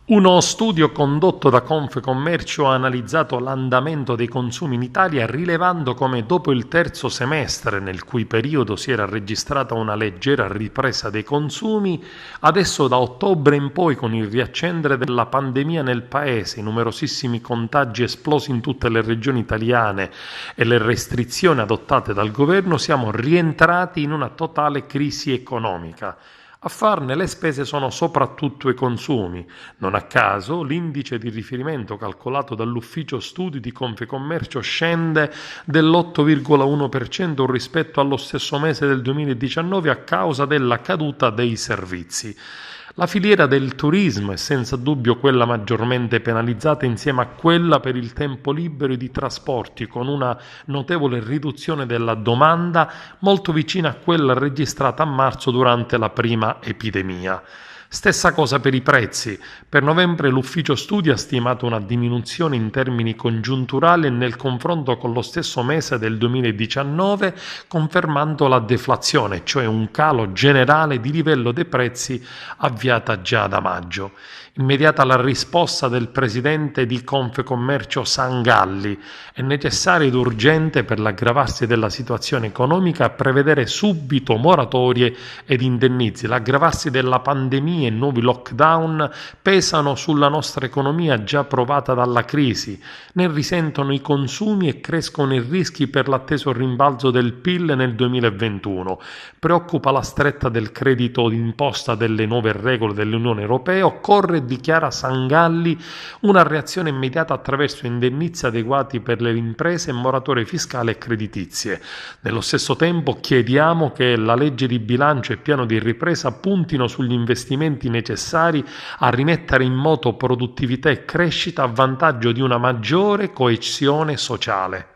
Uno studio condotto da Confcommercio ha analizzato l'andamento dei consumi in Italia, rilevando come dopo il terzo semestre, nel cui periodo si era registrata una leggera ripresa dei consumi, adesso da ottobre in poi, con il riaccendere della pandemia nel paese, i numerosissimi contagi esplosi in tutte le regioni italiane e le restrizioni adottate dal governo, siamo rientrati in una totale crisi economica. A farne le spese sono soprattutto i consumi. Non a caso l'indice di riferimento calcolato dall'ufficio studi di Confcommercio scende dell'8,1% rispetto allo stesso mese del 2019 a causa della caduta dei servizi. La filiera del turismo è senza dubbio quella maggiormente penalizzata insieme a quella per il tempo libero e di trasporti, con una notevole riduzione della domanda molto vicina a quella registrata a marzo durante la prima epidemia. Stessa cosa per i prezzi. Per novembre l'ufficio studi ha stimato una diminuzione in termini congiunturali nel confronto con lo stesso mese del 2019, confermando la deflazione, cioè un calo generale di livello dei prezzi avviata già da maggio. Immediata la risposta del presidente di Confcommercio Sangalli: è necessario ed urgente per l'aggravarsi della situazione economica prevedere subito moratorie ed indennizzi. L'aggravarsi della pandemia e nuovi lockdown pesano sulla nostra economia già provata dalla crisi, ne risentono i consumi e crescono i rischi per l'atteso rimbalzo del PIL nel 2021. Preoccupa la stretta del credito d'imposta delle nuove regole dell'Unione Europea. Occorre, dichiara Sangalli, una reazione immediata attraverso indennizi adeguati per le imprese e moratorie fiscali e creditizie. Nello stesso tempo chiediamo che la legge di bilancio e piano di ripresa puntino sugli investimenti necessari a rimettere in moto produttività e crescita a vantaggio di una maggiore coesione sociale.